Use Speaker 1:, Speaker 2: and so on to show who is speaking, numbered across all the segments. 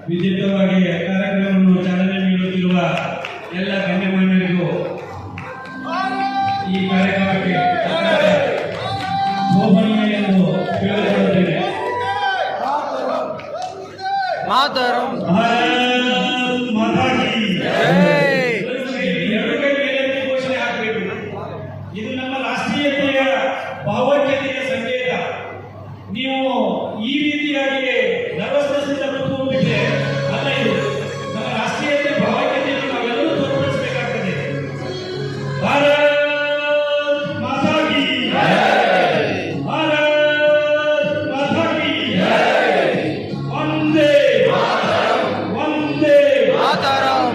Speaker 1: ವಿದ್ಯುಕ್ತವಾಗಿ ಕಾರ್ಯಕ್ರಮವನ್ನು ಚಾಲನೆ ನೀಡುತ್ತಿರುವ ಎಲ್ಲ ಗಣ್ಯಮಾನ್ಯರಿಗೂ ಈ ಕಾರ್ಯಕ್ರಮಕ್ಕೆ ಶೋಭನೀಯ ಎಂದು ಕೇಳಿಕೊಳ್ಳುತ್ತೇನೆ.
Speaker 2: ಮಾತರಂ
Speaker 1: ಘೋಷಣೆ ಹಾಕಬೇಕು. ಇದು ನಮ್ಮ ರಾಷ್ಟ್ರೀಯತೆಯ ಭಾವೈಕ್ಯತೆಯ ಸಂಕೇತ. ನೀವು ಈ ರೀತಿಯಾಗಿ ನರ್ವಸ್ನೆಸ್ಸಿಂದ ಕೂತ್ಕೊಂಡ್ಬಿಟ್ರೆ ಅಲ್ಲ, ಇದು ನಮ್ಮ ರಾಷ್ಟ್ರೀಯತೆ ಭಾವೈಕ್ಯತೆಯನ್ನು ನಾವೆಲ್ಲರೂ ತೋರ್ಪಡಿಸಬೇಕಾಗ್ತದೆ. ಭಾರತ್ ಮಾತಾ ಕಿ ಜೈ, ಭಾರತ್ ಮಾತಾ ಕಿ ಜೈ, ವಂದೇ ವಂದೇ
Speaker 2: ಮಾತರಂ.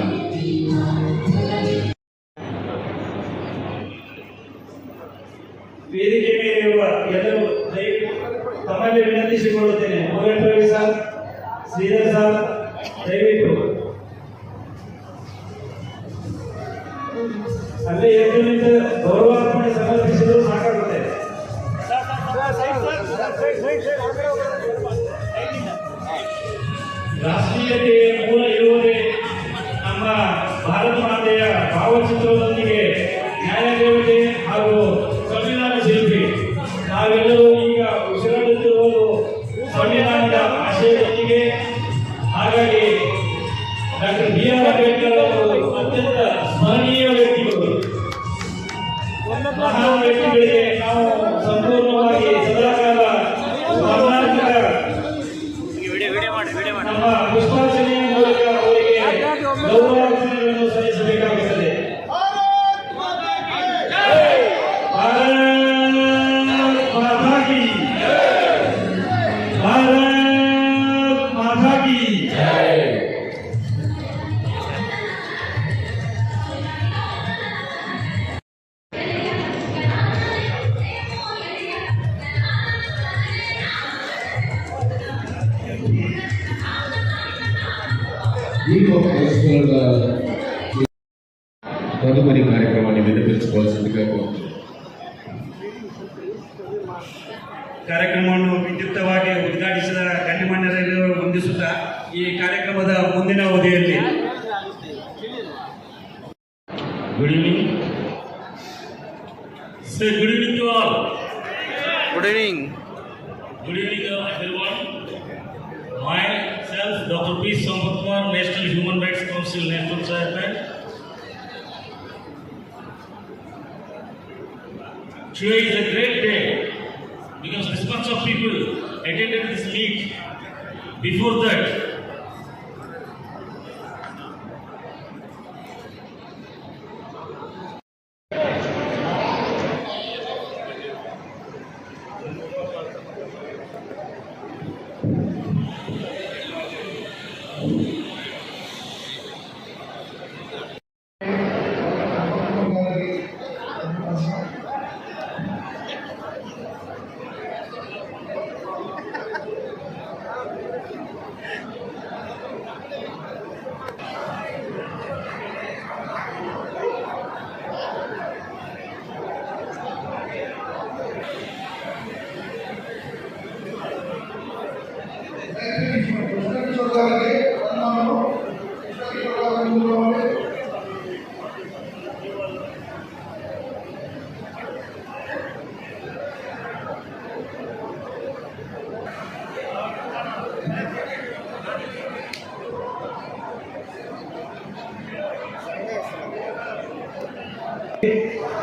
Speaker 1: ವೇದಿಕೆ ಮೇಲಿರುವ ಎಲ್ಲರೂ ತಮ್ಮಲ್ಲಿ ವಿನಂತಿಸಿಕೊಳ್ಳುತ್ತೇನೆ. ಮೋಹನ್ ರವಿ ಸರ್, ಶ್ರೀಧರ್ ಸರ್, ದಯವಿಟ್ಟು ಅಲ್ಲೇ ಎದ್ದು ನಿಂತು ಗೌರವಾರ್ಪಣೆ ಸಮರ್ಪಿಸಲು ಸಾಕಾಗುತ್ತೆ. ರಾಷ್ಟ್ರೀಯತೆಯ ಮೂಲ ಇರುವುದೇ ನಮ್ಮ ಭಾರತ ಮಾತೆಯ ಭಾವಚಿತ್ರದೊಂದಿಗೆ ನ್ಯಾಯದೇವತೆ ಹಾಗೂ ಸಂವಿಧಾನ ಶಿಲ್ಪಿ. ನಾವೆಲ್ಲರೂ ಈಗ ಉಸಿರಾಡುತ್ತಿರುವುದು ಸಂವಿಧಾನದ ಆಶಯದೊಂದಿಗೆ. ಹಾಗಾಗಿ ಡಾಕ್ಟರ್ ಬಿ.ಆರ್. ಅಂಬೇಡ್ಕರ್ ಅವರು ಅತ್ಯಂತ ಸ್ಮರಣೀಯ ವ್ಯಕ್ತಿಗಳು. ಮಹಾನ್ ವ್ಯಕ್ತಿಗಳಿಗೆ ನಾವು ಸಂಪೂರ್ಣವಾಗಿ ಸದಾಕಾಲ ನಮ್ಮ ಪುಷ್ಪಾರ್ಚನೆಯ ಮೂಲಕ ಅವರಿಗೆ ಗೌರವಾರ್ಪಣೆಗಳನ್ನು ಸಲ್ಲಿಸಬೇಕಾಗುತ್ತದೆ. भारत माता की जय.
Speaker 3: తదుపరి కార్యక్రమాన్ని వినిపించుకోవాల్సిందిగా కోరుతున్నాను.
Speaker 1: ಕಾರ್ಯಕ್ರಮವನ್ನು ವಿದ್ಯುಕ್ತವಾಗಿ ಉದ್ಘಾಟಿಸಿದ ಗಣ್ಯಮಾನ್ಯರಿಗೆ ವಂದಿಸುತ್ತಾ ಈ ಕಾರ್ಯಕ್ರಮದ ಮುಂದಿನ ಅವಧಿಯಲ್ಲಿ good evening. Say good evening to all.
Speaker 2: Good evening.
Speaker 1: Good evening everyone. Myself Dr. P. Sampath Kumar, National Human Rights Council, National Chairman. Today is a great day because this much of people attended this meet. Before that,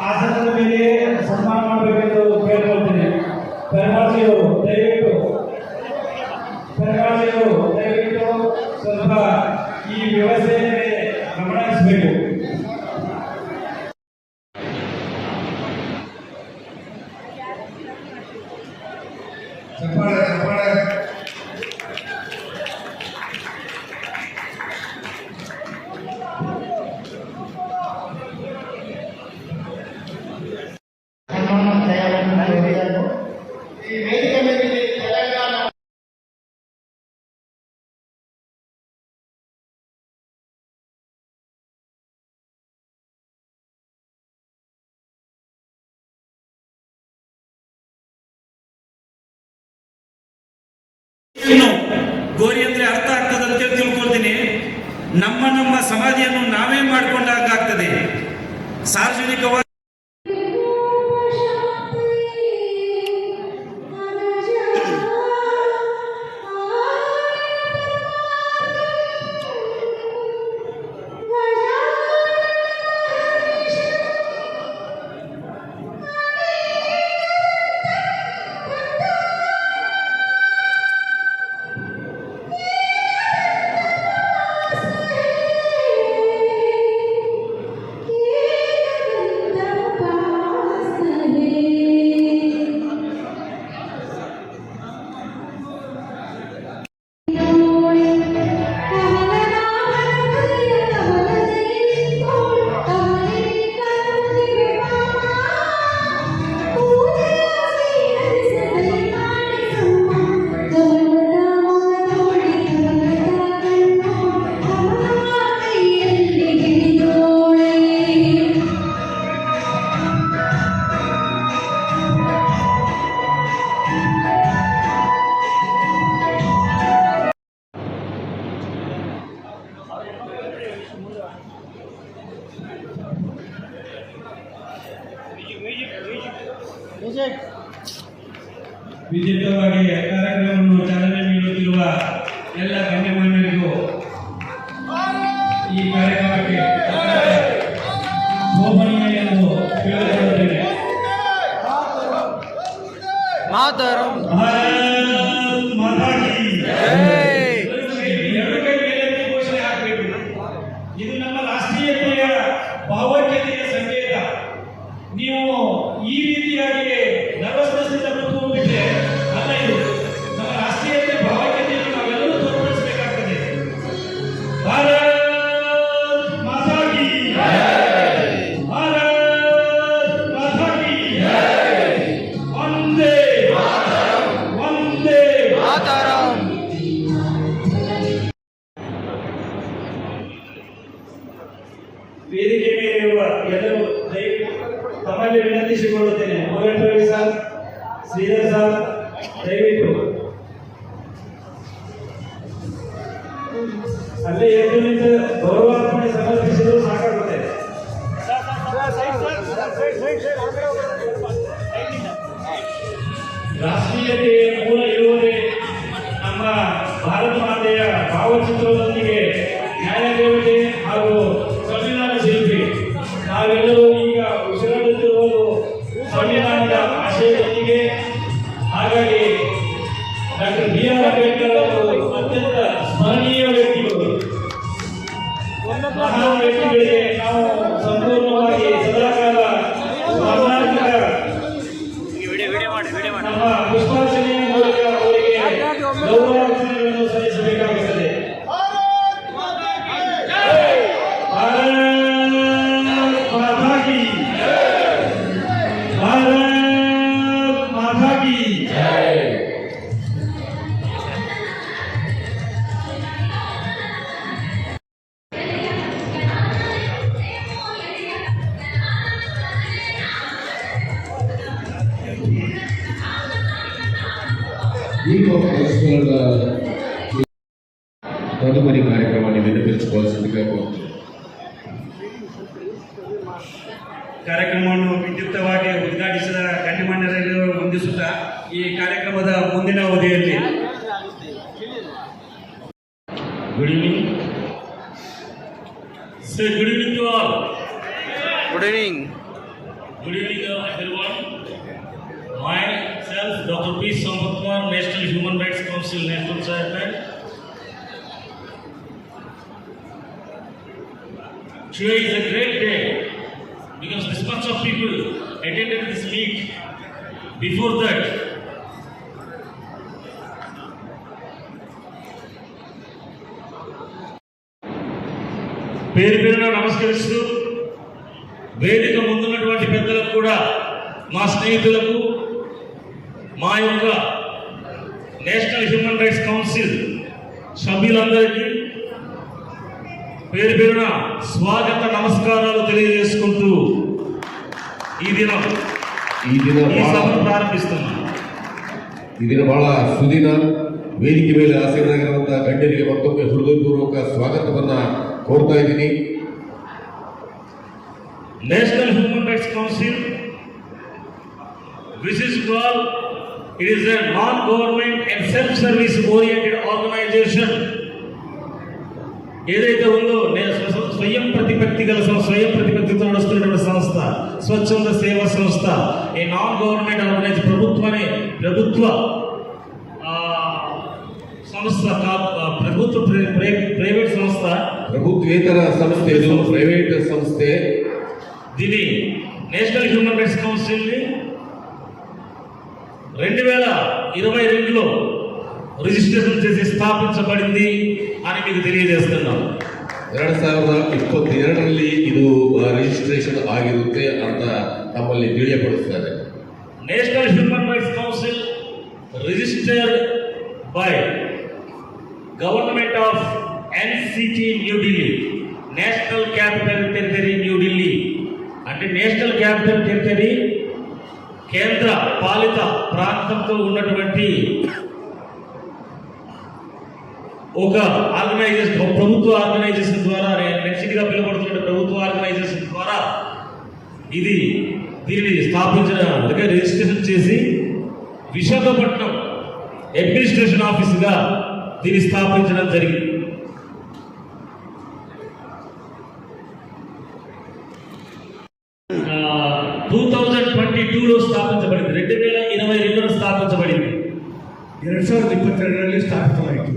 Speaker 1: ಆಸನದ ಮೇಲೆ ಸನ್ಮಾನ ಮಾಡಬೇಕೆಂದು ಕೇಳಿಕೊಳ್ತೀನಿ. ಪರಮಾಜಿಯವರು ದಯವಿಟ್ಟು ಸ್ವಲ್ಪ ಈ ವ್ಯವಸ್ಥೆಯ ಮೇಲೆ ಗಮನ ಹರಿಸಬೇಕು.
Speaker 4: ಏನು ಗೋರಿ ಅಂದ್ರೆ ಅರ್ಥ ಆಗ್ತದೆ ಅಂತೇಳಿ ತಿಳ್ಕೊಳ್ತೀನಿ. ನಮ್ಮ ಸಮಾಧಿಯನ್ನು ನಾವೇ ಮಾಡಿಕೊಂಡಾಗ ಆಗ್ತದೆ. ಸಾರ್ವಜನಿಕವಾಗಿ ವಿದ್ಯುಕ್ತವಾಗಿ ಕಾರ್ಯಕ್ರಮವನ್ನು ಚಾಲನೆ ನೀಡುತ್ತಿರುವ ಎಲ್ಲ ಗಣ್ಯಮಾನ್ಯರಿಗೂ ಈ ಕಾರ್ಯಕ್ರಮಕ್ಕೆ ಶೋಭನೀಯ ಎಂದು ತಿಳಿದುಕೊಳ್ಳುತ್ತೇನೆ.
Speaker 2: ಮಾತರಂ.
Speaker 4: ಭಾರತ್ ಮಾತಾ ಕೀ
Speaker 2: ಜೈ.
Speaker 4: ಎರಡು ಕೈ ಮೇಲೆತ್ತಿ ಘೋಷಣೆ ಹಾಕಬೇಕು. ಇದು ನಮ್ಮ ರಾಷ್ಟ್ರೀಯತೆಯ ಭಾವೈಕ್ಯತೆಯ ಸಂಕೇತ. ನೀವು ಈ ರೀತಿಯಾಗಿ ನರ್ವಸ್ನೆಸ್ ಇಂದ ಕೂತ್ಕೊಂಡ್ಬಿಟ್ರೆ ಅಲ್ಲ, ಇದು ನಮ್ಮ ರಾಷ್ಟ್ರೀಯತೆ ಭಾವೈಕ್ಯತೆಯನ್ನು ನಾವೆಲ್ಲರೂ ತೋರ್ಪಡಿಸಬೇಕಾಗ್ತದೆ. ಭಾರತ್ ಮಾತಾ ಕೀ ಭಾರತ್ ಮಾತಾ ಕೀ ವಂದೇ ವಂದೇ
Speaker 2: ಮಾತರಂ.
Speaker 4: ವೇದಿಕೆ ಮೇಲಿರುವ ಎಲ್ಲರೂ ತಮ್ಮಲ್ಲಿ ವಿನಂತಿಸಿಕೊಳ್ಳುತ್ತೇನೆ. ಮೋಹನ್ ರವಿ ಸರ್, ಶ್ರೀಧರ್ ಸರ್, ದಯವಿಟ್ಟು ಅಲ್ಲೇ ಎದ್ದು ನಿಂತು ಗೌರವಾರ್ಪಣೆ ಸಮರ್ಪಿಸಿದರೂ ಸಾಕಾಗುತ್ತೆ. ರಾಷ್ಟ್ರೀಯತೆಯ ಮೂಲ ಇರುವುದೇ ನಮ್ಮ ಭಾರತ ಮಾತೆಯ ಭಾವಚಿತ್ರದೊಂದಿಗೆ ನ್ಯಾಯದೇವತೆ ಹಾಗೂ ಸಂವಿಧಾನ ಶಿಲ್ಪಿ. ನಾವೆಲ್ಲರೂ ಈಗ ಉಸಿರಾಡುತ್ತಿರುವುದು ಸಂವಿಧಾನದ ಆಶಯದೊಂದಿಗೆ. ಹಾಗಾಗಿ ಡಾಕ್ಟರ್ ಬಿ.ಆರ್. ಅಂಬೇಡ್ಕರ್ ಅವರು ಅತ್ಯಂತ ಸ್ಮರಣೀಯ ವ್ಯಕ್ತಿಗಳು. ಮಹಾನ್ ವ್ಯಕ್ತಿಗಳಿಗೆ ನಾವು ಸಂಪೂರ್ಣವಾಗಿ ಸದಾಕಾಲ ಸ್ಮರಣಾರ್ಥ ನಮ್ಮ ಪುಷ್ಪಾರ್ಚನೆಯ ಮೂಲಕ ಅವರಿಗೆ ಗೌರವಾರ್ಪಣೆಗಳನ್ನು ಸಲ್ಲಿಸಬೇಕಾಗುತ್ತದೆ. ಭಾರತ್ ಮಾತಾ ಕೀ ಭಾರತ್ ಮಾತಾ ಕೀ
Speaker 3: దీప పరస్పరంగా తదుపరి కార్యక్రమాన్ని వినిపించుకోవాల్సిందిగా కోరుతున్నాను.
Speaker 4: ಕಾರ್ಯಕ್ರಮವನ್ನು ವಿದ್ಯುಕ್ತವಾಗಿ ಉದ್ಘಾಟಿಸಿದ ಗಣ್ಯಮಾನ್ಯರಲ್ಲಿ ವಂದಿಸುತ್ತಾ ಈ ಕಾರ್ಯಕ್ರಮದ ಮುಂದಿನ ಅವಧಿಯಲ್ಲಿ
Speaker 1: Good evening. Say good evening to all.
Speaker 2: Good evening.
Speaker 1: Good evening, everyone. Myself, Dr. P. Sampath Kumar, National Human Rights Council, National Chairman. Today is a great day because this much of people attended this meet. Before that, పేరు పేరున నమస్కరిస్తూ వేదిక ముందున్నటువంటి పెద్దలకు కూడా, మా స్నేహితులకు, మా యొక్క నేషనల్ హ్యూమన్ రైట్స్ కౌన్సిల్ సభ్యులందరికీ పేరు పేరున స్వాగత నమస్కారాలు తెలియజేసుకుంటూ ఈ సభను ప్రారంభిస్తున్నాం.
Speaker 3: ಈ ದಿನ ಬಹಳ ಸುದಿನ, ವೇದಿಕೆ ಮೇಲೆ ಆಸೀನರಾಗಿರುವಂತಹ ಗಣ್ಯರಿಗೆ ಮತ್ತೊಮ್ಮೆ ಹೃದಯಪೂರ್ವಕ ಸ್ವಾಗತವನ್ನ ಕೋರ್ತಾ ಇದ್ದೀನಿ.
Speaker 1: National Human Rights Council, wishes to all, it is a non-government and self-service oriented organization. ఏదైతే ఉందో స్వయం ప్రతిపత్తి గల స్వయం ప్రతిపత్తితో నడుస్తున్నటువంటి సంస్థ, స్వచ్ఛంద సేవా సంస్థ, ఏ నాన్ గవర్నమెంట్ ఆర్గనైజేషన్, ప్రభుత్వ సంస్థ, ప్రభుత్వ ప్రైవేట్ సంస్థ,
Speaker 3: ప్రభుత్వేతర సంస్థೆ, ಇದು ప్రైవేట్ సంస్థೆ.
Speaker 1: దీని నేషనల్ హ్యూమన్ రైట్స్ కౌన్సిల్ని 2022లో రిజిస్ట్రేషన్ చేసి స్థాపించబడింది అని మీకు తెలియజేస్తున్నాం.
Speaker 3: 2022ರಲ್ಲಿ ಇದು ರಿಜಿಸ್ಟ್ರೇಷನ್ ಆಗಿರುತ್ತೆ ಅಂತ ನಮ್ಮಲ್ಲಿ ತಿಳಿಯಪಡಿಸ್ತಾರೆ.
Speaker 1: National human rights council registered by government of NCT new Delhi, national capital territory new Delhi. అంటే నేషనల్ క్యాపిటల్ టెరిటరీ కేంద్ర పాలిత ప్రాంతంతో ఉన్నటువంటి ఒక ఆర్గనైజేషన్, ప్రభుత్వ ఆర్గనైజేషన్ ద్వారా, నెక్స్ట్గా పిలువబడుతున్న ప్రభుత్వ ఆర్గనైజేషన్ ద్వారా దీనిని స్థాపించడం, రిజిస్ట్రేషన్ చేసి విశాఖపట్నం అడ్మినిస్ట్రేషన్ ఆఫీసుగా దీన్ని స్థాపించడం జరిగింది. ఆ, 2022లో స్థాపించబడింది, 2022లో స్థాపించబడింది.
Speaker 5: 2022ರಲ್ಲಿ ಸ್ಥಾಪಿತವಾಯಿತು.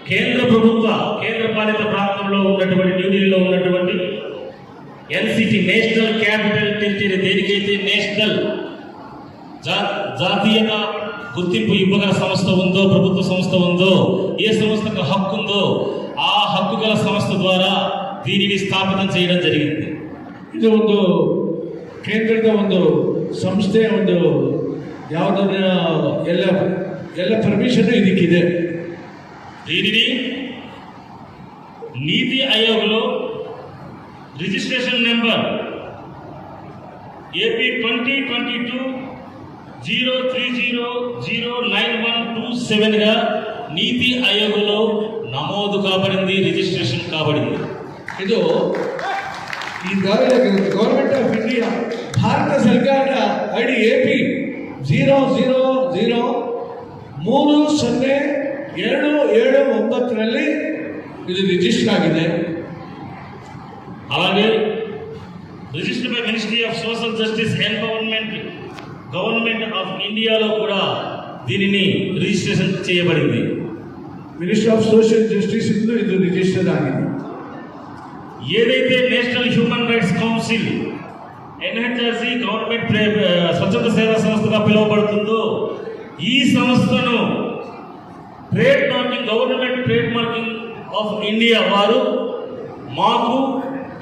Speaker 1: కేంద్ర పాలిత ప్రాంతంలో ఉన్నటువంటి న్యూఢిల్లీలో ఉన్నటువంటి ఎన్సిటి, నేషనల్ క్యాపిటల్ టెరిటరీ, దేనికైతే నేషనల్ జాతీయత గుర్తింపు ఇవ్వగల సంస్థ ఉందో, ప్రభుత్వ సంస్థ ఉందో, ఏ సంస్థకు హక్కు ఉందో ఆ హక్కు గల సంస్థ ద్వారా దీనిని స్థాపితం చేయడం జరిగింది.
Speaker 5: ಇದು ಒಂದು ಕೇಂದ್ರದ ಒಂದು ಸಂಸ್ಥೆ, ಒಂದು ಯಾವುದನ್ನ ಎಲ್ಲ ಪರ್ಮಿಷನ್ ಇದಕ್ಕಿದೆ.
Speaker 1: దీనిని నీతి ఆయోగ్లో రిజిస్ట్రేషన్ నెంబర్ AP 2022-030-09127గా నీతి ఆయోగ్లో నమోదు కాబడింది, రిజిస్ట్రేషన్ కాబడింది.
Speaker 5: ಇದು ಈಗಾಗಲೇ ಗೌರ್ಮೆಂಟ್ ಆಫ್ ಇಂಡಿಯಾ, ಭಾರತ ಸರ್ಕಾರದ ID AP 000-3079ರಲ್ಲಿ ಇದು ರಿಜಿಸ್ಟರ್ ಆಗಿದೆ.
Speaker 1: అలాగే registered by ministry of social justice empowerment, government of ఇండియాలో కూడా దీనిని రిజిస్ట్రేషన్ చేయబడింది.
Speaker 5: మినిస్ట్రీ ఆఫ్ సోషల్ జస్టిస్ ఇందు ఇది రిజిస్టర్ ఆಗಿದೆ.
Speaker 1: ఏదైతే national human rights council NHRC government స్వచ్ఛంద సేవా సంస్థగా పిలువబడుతుందో, ఈ సంస్థను trade marking, government trade marking of India వారు మాకు,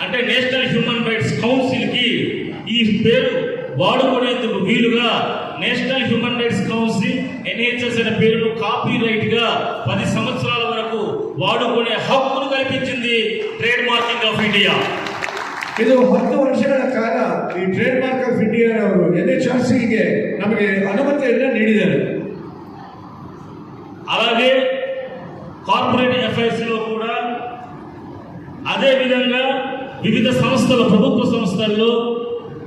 Speaker 1: అంటే నేషనల్ హ్యూమన్ రైట్స్ కౌన్సిల్కి ఈ పేరు వాడుకునేందుకు వీలుగా national human rights council NHS అనే పేరును కాపీ రైట్గా 10 సంవత్సరాల వరకు వాడుకునే హక్కును కల్పించింది ట్రేడ్ మార్కింగ్ ఆఫ్ ఇండియా.
Speaker 5: ಇದು 10 ವರ್ಷಗಳ ಕಾಲ ಈ ಟ್ರೇಡ್ ಮಾರ್ಕ್ ಆಫ್ ಇಂಡಿಯಾ ಅವರು NHRCಗೆ ನಮಗೆ ಅನುಮತಿಯನ್ನು ನೀಡಿದ್ದಾರೆ.
Speaker 1: అలాగే కార్పొరేట్ అఫైర్స్ లో కూడా అదే విధంగా వివిధ సంస్థలు, ప్రభుత్వ సంస్థల్లో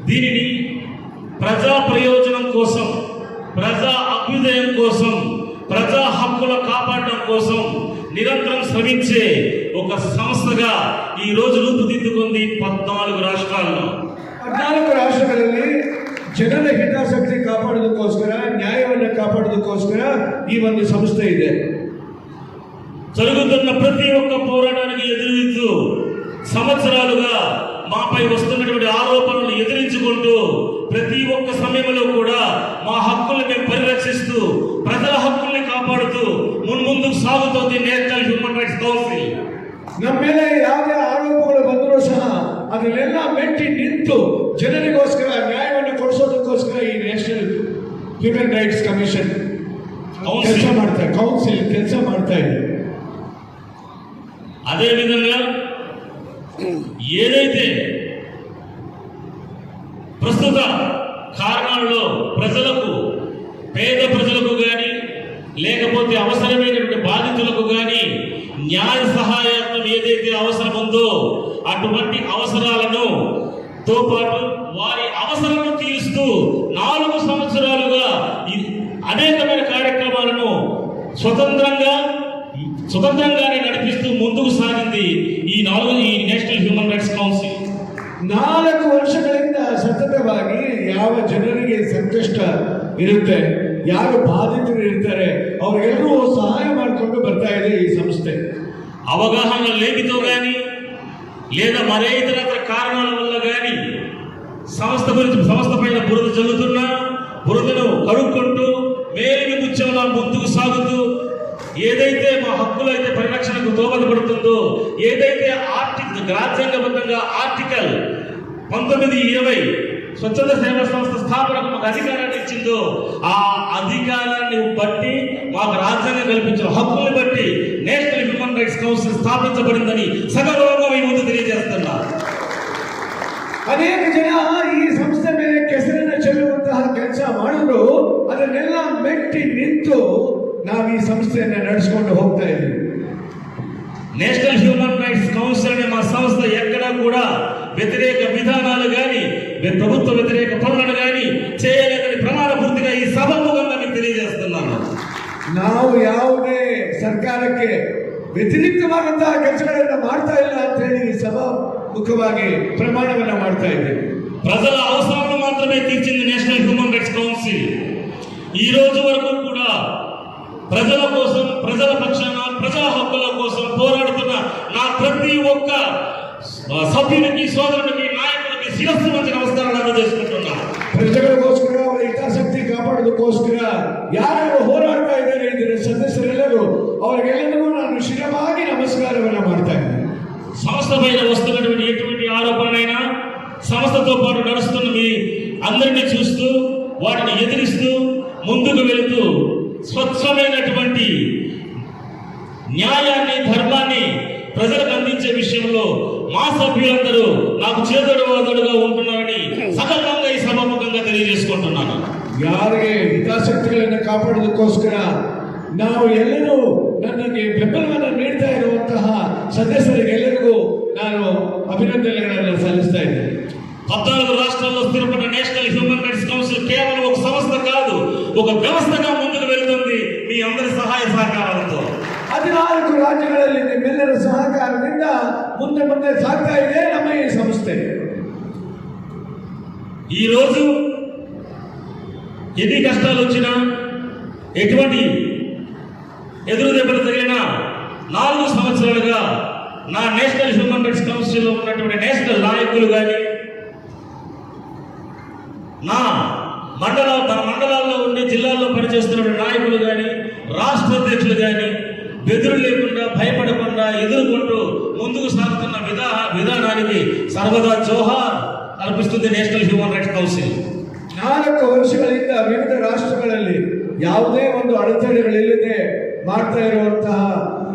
Speaker 1: దీనిని ప్రజా ప్రయోజనం కోసం, ప్రజా అభ్యుదయం కోసం, ప్రజా హక్కుల కాపాడడం కోసం నిరంతరం శ్రమించే ఒక సంస్థగా ఈ రోజు రూపుదిద్దుకుంది 14 రాష్ట్రాల్లో.
Speaker 5: 14 ರಾಷ್ಟ್ರಗಳಲ್ಲಿ ಜನರ ಹಿತಾಸಕ್ತಿ ಕಾಪಾಡೋದಕ್ಕೋಸ್ಕರ, ನ್ಯಾಯವನ್ನು ಕಾಪಾಡೋದಕ್ಕೋಸ್ಕರ ಈ ಒಂದು ಸಂಸ್ಥೆ ಇದೆ.
Speaker 1: జరుగుతున్న ప్రతి ఒక్క పోరాటానికి ఎదురుతూ సంవత్సరాలుగా మాపై వస్తున్నటువంటి ఆరోపణలు ఎదిరించుకుంటూ ప్రతి ఒక్క సమయంలో కూడా మా హక్కుల్ని మేము పరిరక్షిస్తూ, ప్రజల హక్కుల్ని కాపాడుతూ ముందుకు సాగుతోంది నేషనల్ హ్యూమన్ రైట్స్ కౌన్సిల్.
Speaker 5: ನಮ್ಮ ಮೇಲೆ ಯಾವುದೇ ಆರೋಪಗಳು ಬಂದರೂ ಸಹ ಅದನ್ನೆಲ್ಲ ಮೆಟ್ಟಿ ನಿಂತು ಜನರಿಗೋಸ್ಕರ ನ್ಯಾಯವನ್ನು ಕೊಡಿಸೋದಕ್ಕೋಸ್ಕರ ಈ national human rights commission council ಕೆಲಸ ಮಾಡ್ತಾ ಇದೆ.
Speaker 1: అదేవిధంగా ఏదైతే ప్రస్తుత కారణాల్లో ప్రజలకు అవసరమైనటువంటి బాధితులకు కానీ న్యాయ సహాయాత్మం ఏదైతే అవసరం ఉందో అటువంటి అవసరాలను తో పాటు వారి అవసరాలను తీరుస్తూ 4 సంవత్సరాలుగా అనేకమైన కార్యక్రమాలను స్వతంత్రంగానే నడిపిస్తూ ముందుకు ಸಾಗಿంది ಈ ನ್ಯಾಷನಲ್ ಹ್ಯೂಮನ್ ರೈಟ್ಸ್ ಕೌನ್ಸಿಲ್.
Speaker 5: 4 ವರ್ಷಗಳಿಂದ ಸತತವಾಗಿ ಯಾವ ಜನರಿಗೆ ಸಂಕಷ್ಟ ಇರುತ್ತೆ, ಯಾರು ಬಾಧಿತರು ಇರ್ತಾರೆ, ಅವರಿಗೆಲ್ಲರೂ ಸಹಾಯ ಮಾಡಿಕೊಂಡು ಬರ್ತಾ ಇದೆ ఈ సంస్థೆ.
Speaker 1: అవగాహన లేమితో కానీ లేదా మరే ఇతర కారణాల వల్ల కానీ సంస్థ పైన బురద చల్లుతున్నా బురదను కడుక్కుంటూ మేలిమి ముత్యంలా ముందుకు సాగుతూ ఏదైతే మా హక్కులు అయితే పరిరక్షణకు దోహదపడుతుందో, ఏదైతే రాజ్యాంగబద్ధంగా ఆర్టికల్ 1920 స్వచ్ఛంద సేవా సంస్థ స్థాపనకు మాకు అధికారాన్ని ఇచ్చిందో ఆ అధికారాన్ని బట్టి మాకు రాజ్యాంగం కల్పించిన హక్కుల్ని బట్టి నేషనల్ హ్యూమన్ రైట్స్ కౌన్సిల్ స్థాపించబడిందని సగర్వంగా మీ ముందు తెలియజేస్తున్నా.
Speaker 5: ಅನೇಕ ಜನ ಈ ಸಂಸ್ಥೆ ಮೇಲೆ ಕೆಸರನ್ನ ಚೆಲ್ಲುವಂತಹ ಕೆಲಸ ಮಾಡಿದ್ರು, ಅದನ್ನೆಲ್ಲ ಮೆಟ್ಟಿ ನಿಂತು ನಾವು ಈ ಸಂಸ್ಥೆಯನ್ನ ನಡೆಸಿಕೊಂಡು ಹೋಗ್ತಾ ಇದ್ದೀವಿ.
Speaker 1: నేషనల్ హ్యూమన్ రైట్స్ కౌన్సిల్ అనే మా సంస్థ ఎక్కడా కూడా వ్యతిరేక విధానాలు కానీ ప్రభుత్వ వ్యతిరేక పనులను కానీ చేయలేదని ప్రమాణ పూర్తిగా ఈ సభాముఖంగా మీకు తెలియజేస్తున్నాను.
Speaker 5: ನಾವು ಯಾವುದೇ ಸರ್ಕಾರಕ್ಕೆ ವ್ಯತಿರಿಕ್ತವಾದಂತಹ ಕೆಲಸಗಳನ್ನ ಮಾಡ್ತಾ ಇಲ್ಲ ಅಂತ ಹೇಳಿ ಈ ಸಭಾಮುಖವಾಗಿ ಪ್ರಮಾಣವನ್ನ ಮಾಡ್ತಾ ಇದ್ದೇವೆ.
Speaker 1: ప్రజల అవసరాలను మాత్రమే తీర్చింది నేషనల్ హ్యూమన్ రైట్స్ కౌన్సిల్. ఈ రోజు వరకు కూడా ప్రజల కోసం, ప్రజల పక్షాన, ప్రజల హక్కుల కోసం పోరాడుతున్న నా ప్రతి ఒక్క సభ్యునికి, సోదరునికి, నాయకుడికి శిరస్సు వంచి నమస్కారాలు అందజేసుకుంటున్నా.
Speaker 5: ಪ್ರಜೆಗಳಿಗೋಸ್ಕರ ಅವರ ಹಿತಾಸಕ್ತಿ ಕಾಪಾಡೋದಕ್ಕೋಸ್ಕರ ಯಾರು ಹೋರಾಡ್ತಾ ಇದ್ದಾರೆ ಇದರ ಸದಸ್ಯರೆಲ್ಲರೂ ಅವರಿಗೆಲ್ಲರಿಗೂ ನಾನು ಶಿರವಾಗಿ ನಮಸ್ಕಾರವನ್ನ ಮಾಡ್ತಾ ಇದ್ದೇನೆ.
Speaker 1: సంస్థ పైన వస్తున్నటువంటి ఎటువంటి ఆరోపణలైనా సంస్థతో పాటు నడుస్తున్న మీ అందరినీ చూస్తూ వాటిని ఎదిరిస్తూ ముందుకు వెళుతూ స్వచ్ఛమైనటువంటి న్యాయాన్ని, ధర్మాన్ని ప్రజలకు అందించే విషయంలో మా సభ్యులందరూ నాకు చేదోడుగా ఉంటున్నారని సగర్వంగా ఈ సభాముఖంగా తెలియజేసుకుంటున్నాను.
Speaker 5: ಯಾರಿಗೆ ಹಿತಾಸಕ್ತಿಗಳನ್ನು ಕಾಪಾಡೋದಕ್ಕೋಸ್ಕರ ನಾವು ಎಲ್ಲರೂ ನನಗೆ ಬೆಂಬಲವನ್ನು ನೀಡ್ತಾ ಇರುವಂತಹ ಸದಸ್ಯರಿಗೆಲ್ಲರಿಗೂ ನಾನು ಅಭಿನಂದನೆಗಳನ್ನು ಸಲ್ಲಿಸ್ತಾ ಇದ್ದೇನೆ.
Speaker 1: 14 రాష్ట్రాల్లో స్థిరపడిన నేషనల్ హ్యూమన్ రైట్స్ కౌన్సిల్ కేవలం ఒక సంస్థ కాదు, ఒక వ్యవస్థగా ముందుకు వెళుతుంది మీ అందరి సహాయ సహకారాలతో.
Speaker 5: 14 ರಾಜ್ಯಗಳಲ್ಲಿ ನಿಮ್ಮೆಲ್ಲರ ಸಹಕಾರದಿಂದ ಮುಂದೆ ಸಾಗ್ತಾ ಇದೆ ನಮ್ಮ ಈ ಸಂಸ್ಥೆ.
Speaker 1: ఈ రోజు ఎన్ని కష్టాలు వచ్చినా, ఎటువంటి ఎదురు దెబ్బలు తగిలినా 4 సంవత్సరాలుగా నా నేషనల్ హ్యూమన్ రైట్స్ కౌన్సిల్లో ఉన్నటువంటి నేషనల్ నాయకులు కానీ, నా మండలాల్లో ఉండి జిల్లాల్లో పనిచేస్తున్న నాయకులు కానీ, రాష్ట్ర అధ్యక్షులు కానీ బెదురు లేకుండా, భయపడకుండా ఎదుర్కొంటూ ముందుకు సాగుతున్న విధానానికి సర్వదా జోహార్ అర్పిస్తుంది నేషనల్ హ్యూమన్ రైట్స్ కౌన్సిల్.
Speaker 5: 4 ವರ್ಷಗಳಿಂದ ವಿವಿಧ ರಾಷ್ಟ್ರಗಳಲ್ಲಿ ಯಾವುದೇ ಒಂದು ಅಡೆತಡೆಗಳಿಲ್ಲದೆ ಮಾಡ್ತಾ ಇರುವಂತಹ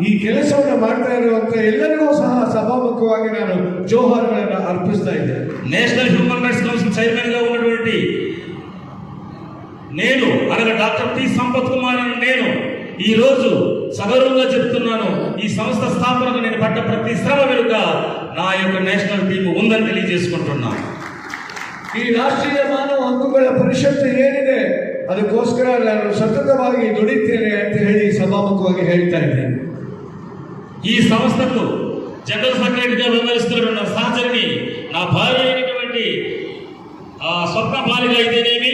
Speaker 5: ಈ ಕೆಲಸವನ್ನು ಮಾಡ್ತಾ ಇರುವಂತಹ ಎಲ್ಲರಿಗೂ ಸಹ ಸಭಾಮುಖವಾಗಿ ನಾನು ಜೋಹಾರ್ಗಳನ್ನು ಅರ್ಪಿಸ್ತಾ ಇದ್ದೇನೆ.
Speaker 1: National human rights council chairman గా ఉన్నటువంటి నేను అనగా డాక్టర్ టి సంపత్ కుమార్ అని నేను ఈ రోజు సగర్వంగా చెప్తున్నాను, ఈ సంస్థ స్థాపనకు నేను పడ్డ ప్రతి శ్రమ వెనుక నా యొక్క నేషనల్ టీమ్ ఉందని తెలియజేసుకుంటున్నాను.
Speaker 5: ಈ ರಾಷ್ಟ್ರೀಯ ಮಾನವ ಹಕ್ಕುಗಳ ಪರಿಷತ್ತು ಏನಿದೆ ಅದಕ್ಕೋಸ್ಕರ ನಾನು ಸತತವಾಗಿ ದುಡಿತೇನೆ ಅಂತ ಹೇಳಿ ಸಭಾಮುಖವಾಗಿ ಹೇಳ್ತಾ ಇದ್ದೇನೆ.
Speaker 1: ఈ సంస్థకు జనరల్ సెక్రటరీగా వ్యవహరిస్తున్న సహచరిని నా భార్య అయినటువంటి స్వప్న బాలిక అయితేనేమి,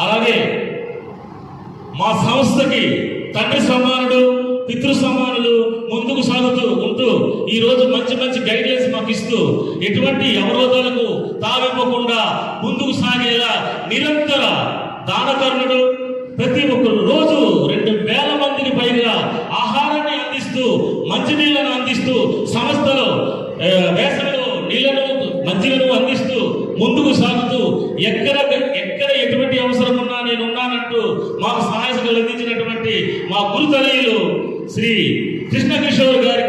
Speaker 1: అలాగే మా సంస్థకి తండ్రి సమానుడు, పితృ సమానులు ముందుకు సాగుతూ ఉంటూ ఈ రోజు మంచి గైడ్లైన్స్ మాకు ఇస్తూ ఎటువంటి అవరోధాలకు తావివ్వకుండా ముందుకు సాగేలా నిరంతర దానకర్ణుడు ప్రతి ఒక్కరు రోజు 2,000 మందికి పైగా ఆహారాన్ని అందిస్తూ, మంచినీళ్లను అందిస్తూ, సంస్థలో వేసవిలో నీళ్లను, మంచిలను అందిస్తూ ముందుకు సాగుతూ ఎక్కడ ఎటువంటి అవసరం ఉన్నా నేను ఉన్నానంటూ మాకు సహాయ సహకారాలు అందించినటువంటి మా గురుతనయులు శ్రీ కృష్ణకిషోర్ గారు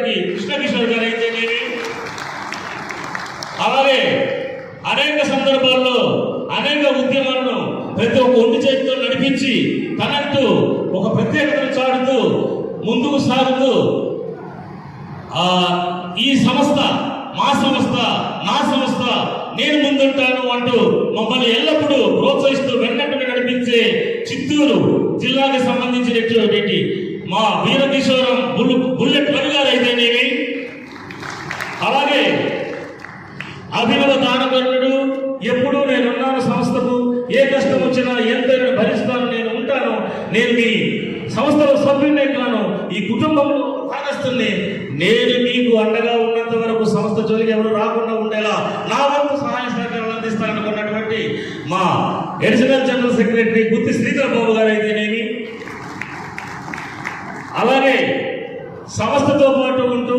Speaker 1: అయితేనేమి, అలాగే అనేక సందర్భాల్లో అనేక ఉద్యమాలను ప్రతి ఒక్క ఒంటి చేతితో నడిపించి తనంటూ ఈ సంస్థ మా సంస్థ నా సంస్థ నేను ముందుంటాను అంటూ మమ్మల్ని ఎల్లప్పుడూ ప్రోత్సహిస్తూ వెన్నట్టుగా నడిపించే చిత్తూరు జిల్లాకి సంబంధించినటువంటి మా వీరకిశోరం బుల్లెట్ రవి గారు అయితేనేమి, అలాగే అభినవ దానకర్ణుడు, ఎప్పుడూ నేనున్నాను సంస్థకు, ఏ కష్టం వచ్చినా ఎంతైనా భరిస్తాను, నేను ఉంటాను, నేను మీ సంస్థలో సభ్యున్నే కాను, ఈ కుటుంబంలో భాగస్తుల్ని, నేను మీకు అండగా ఉన్నంత వరకు సంస్థ జోలికి ఎవరు రాకుండా ఉండేలా నా వంతు సహాయ సహకారాలు అందిస్తాననుకున్నటువంటి మా అడిషనల్ జనరల్ సెక్రటరీ గుత్తి శ్రీధర్ బాబు గారు అయితేనేమి, అలాగే సంస్థతో పాటు ఉంటూ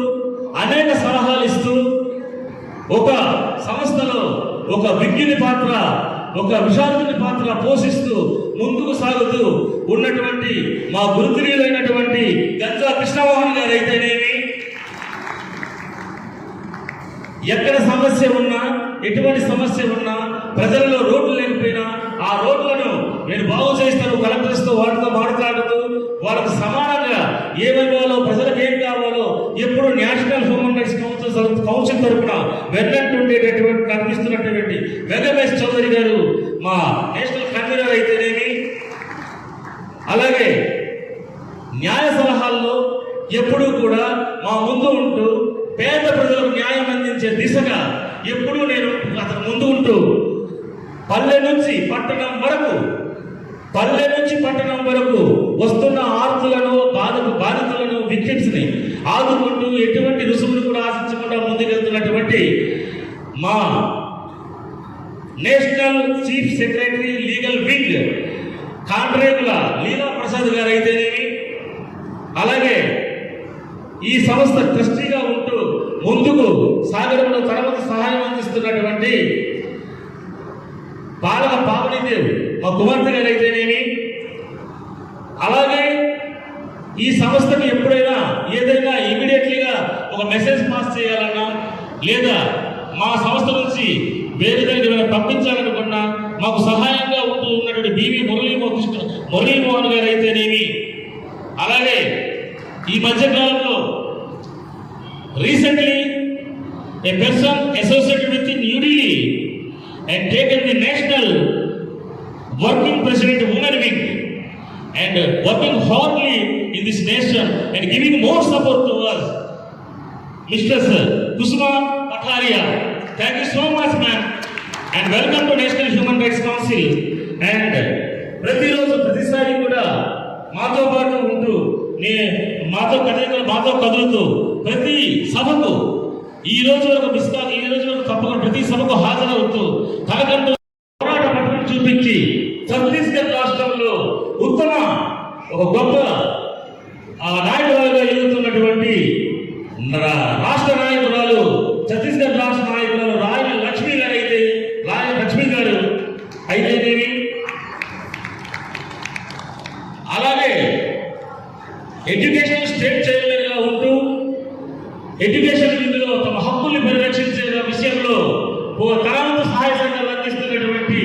Speaker 1: అనేక సలహాలు ఇస్తూ ఒక సంస్థలో ఒక విజ్ఞుని పాత్ర, ఒక విశారదుని పాత్ర పోషిస్తూ ముందుకు సాగుతూ ఉన్నటువంటి మా గురుతులీయులైనటువంటి గంజా కృష్ణమోహన్ గారు అయితేనేమి, ఎక్కడ సమస్య ఉన్నా, ఎటువంటి సమస్య ఉన్నా, ప్రజల్లో రోడ్లు లేకపోయినా ఆ రోడ్లను నేను బాగు చేస్తాను, కలెక్టర్స్తో వాటితో మాట్లాడుతూ వాళ్ళకు సమానంగా ఏమివ్వాలో, ప్రజలకు ఏం కావాలో ఎప్పుడు నేషనల్ హ్యూమన్ రైట్స్ కౌన్సిల్ తరఫున వెన్నట్టుండేటటువంటి నడిపిస్తున్నటువంటి వెంకటేష్ చౌదరి గారు మా నేషనల్ కన్వీనర్ అయితేనేమి, అలాగే న్యాయ సలహాల్లో ఎప్పుడూ కూడా మా ముందు ఉంటూ పేద ప్రజలకు న్యాయం అందించే దిశగా ఎప్పుడూ నేను అతను ముందు ఉంటూ పల్లె నుంచి పట్టణం వరకు వస్తున్న ఆర్తులను, బాధితులను, విక్టిమ్స్ని ఆదుకుంటూ ఎటువంటి రుసుములు కూడా ఆశించకుండా ముందుకెళ్తున్నటువంటి మా national chief secretary legal wing Kantregula Leela Prasad గారు అయితేనేమి, అలాగే ఈ సంస్థ ట్రస్టీగా ఉంటూ ముందుకు సాగడంలో తర్వాత సహాయం అందిస్తున్నటువంటి బాలక పావనీదేవ్ మా కుమార్తె గారు అయితేనేమి, అలాగే ఈ సంస్థకు ఎప్పుడైనా ఏదైనా ఇమీడియట్లీగా ఒక మెసేజ్ పాస్ చేయాలన్నా, లేదా మా సంస్థ నుంచి వేరే దగ్గర పంపించాలనుకున్నా మాకు సహాయంగా ఉంటూ ఉన్నటువంటి బివి మురళీమోహన్ గారు అయితేనేమి, అలాగే ఈ మధ్యకాలంలో recently a person associated with New Delhi and taken the national working president women wing and working hardly in this nation and giving more support to us, Mr. Kusuma Patharia. Thank you so much, ma'am, and welcome to National Human Rights Council. And ప్రతిసారి కూడా మాతో పాటు ఉంటూ మాతో కదులుతూ ప్రతి సభకు ఈ రోజు వరకు తప్పకుండా ప్రతి సభకు హాజరవుతూ తనకంటూ పోరాట పట్టును చూపించి ఛత్తీస్గఢ్ రాష్ట్రంలో ఉత్తమ ఒక గొప్ప నాయకురాలుగా ఎదుగుతున్నటువంటి రాష్ట్ర నాయకురాలు, ఛత్తీస్గఢ్ రాష్ట్ర నాయకురాలు రాయల లక్ష్మి గారు అయితేనేమి, అలాగే ఎడ్యుకేషన్ స్టేట్ చైర్మన్ గా ఉంటూ ఎడ్యుకేషన్ విందులో తమ హక్కుల్ని పరిరక్షించే విషయంలో తనవంతు సహాయ సహకారాలు అందిస్తున్నటువంటి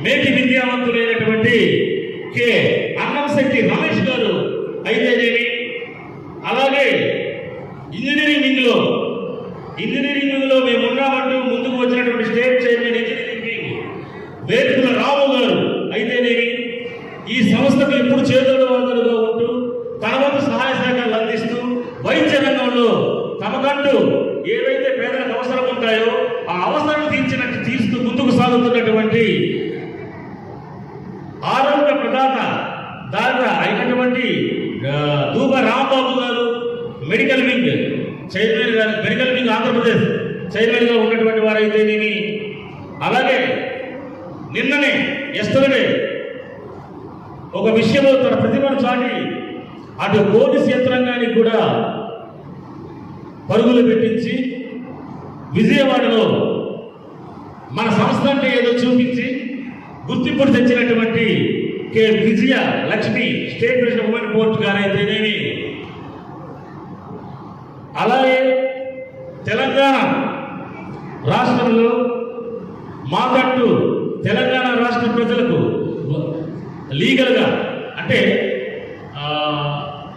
Speaker 1: మేటి విద్యావంతులైనటువంటి కె అన్నంశెట్టి రమేష్ గారు అయితేనేమి, అలాగే ఇంజనీరింగ్ వింగ్లో మేము ఉన్నామంటూ ముందుకు వచ్చినటువంటి స్టేట్ చైర్మన్ ఇంజనీరింగ్ వింగ్ వేటుకుల రాము గారు అయితేనేమి, ఈ సంస్థకు ఎప్పుడు చేదోడువాదులుగా ఉంటూ తన వంతు సహాయ సహకారాలు అందిస్తూ వైద్య రంగంలో తమకంటూ ఏవైతే పేదలకు అవసరం ఉంటాయో ఆ అవసరాలు తీర్స్తూ ముందుకు సాగుతున్నటువంటి ఆరోగ్య ప్రదాత అయినటువంటి దూబ రాంబాబు గారు మెడికల్ వింగ్ చైర్మన్ గారు, మెడికల్ వింగ్ ఆంధ్రప్రదేశ్ చైర్మన్ గా ఉన్నటువంటి వారు అయితేనేమి, అలాగే నిన్ననే ఎస్టర్డే ఒక విషయంలో తన ప్రతిభను చాటి అటు పోలీస్ యంత్రాంగానికి కూడా పరుగులు పెట్టించి విజయవాడలో మన సంస్థ అంటే ఏదో చూపించి గుర్తింపును తెచ్చినటువంటి K Vijaya Lakshmi state president women court గారు అయితేనేమి, అలాగే తెలంగాణ రాష్ట్రంలో మాకంటూ తెలంగాణ రాష్ట్ర ప్రజలకు లీగల్గా అంటే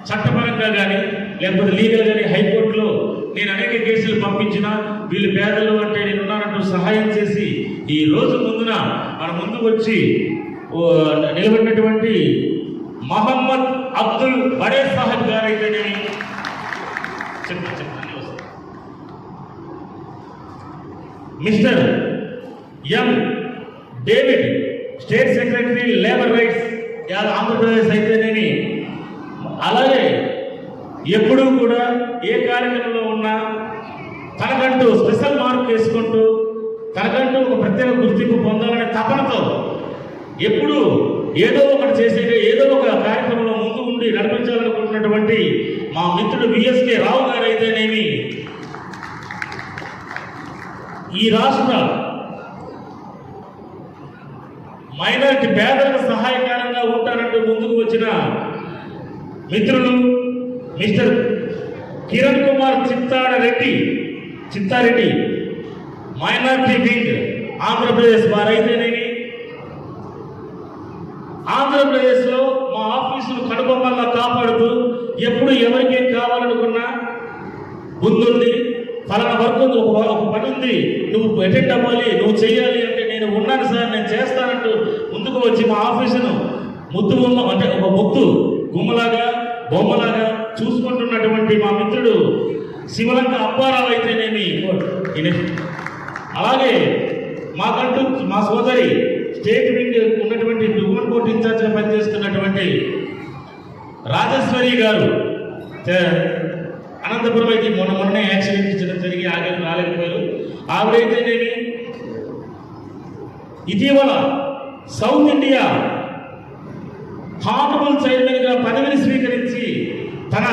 Speaker 1: చట్టపరంగా కానీ లేకపోతే లీగల్ కానీ హైకోర్టులో నేను అనేక కేసులు పంపించిన వీళ్ళు పేదలు అంటే నేనున్నానంటూ సహాయం చేసి ఈ రోజు ముందున మన ముందు వచ్చి నిలబడినటువంటి మహమ్మద్ అబ్దుల్ బడే సాహెబ్ గారు అయితేనేమి చెప్పండి మిస్టర్ ఎం David state secretary labour rights Andhra Pradesh అయితేనేమి, అలాగే ఎప్పుడూ కూడా ఏ కార్యక్రమంలో ఉన్నా తనకంటూ స్పెషల్ మార్క్ వేసుకుంటూ తనకంటూ ఒక ప్రత్యేక గుర్తింపు పొందాలనే తపనతో ఎప్పుడు ఏదో ఒకటి చేసే ఏదో ఒక కార్యక్రమంలో ముందు ఉండి నడిపించాలనుకుంటున్నటువంటి మా మిత్రుడు విఎస్కే రావు గారు అయితేనేమి, ఈ రాష్ట్ర మైనారిటీ పేదలకు సహాయకారంగా ఉంటారంటూ ముందుకు వచ్చిన మిత్రులు mister Kiran Kumar Chittareddy minority wing Andhra Pradesh వారైతేనేమి, ఆంధ్రప్రదేశ్లో మా ఆఫీసును కనుబొమ్మల్లా కాపాడుతూ ఎప్పుడు ఎవరికేం కావాలనుకున్నా ముందుండి ఫలానా వర్క్ ఒక పని ఉంది, నువ్వు అటెండ్ అవ్వాలి, నువ్వు చేయాలి అంటే నేను ఉన్నాను సార్, నేను చేస్తానంటూ ముందుకు వచ్చి మా ఆఫీసును ముద్దు బొమ్మ అంటే ఒక ముద్దు గుమ్మలాగా బొమ్మలాగా చూసుకుంటున్నటువంటి మా మిత్రుడు శివలంక అప్పారావు అయితేనేమి, అలాగే మాకంటూ మా సోదరి స్టేట్ వింగ్ ఉన్నటువంటి ఉమెన్ కోర్టు ఇన్ఛార్జ్గా పనిచేస్తున్నటువంటి రాజేశ్వరి గారు అనంతపురం అయితే మొన్నే యాక్సిడెంట్ జరిగి రాలేకపోయారు. ఆవిడైతేనేమి ఇటీవల సౌత్ ఇండియా హానరబుల్ చైర్మన్గా పదవిని స్వీకరించి తన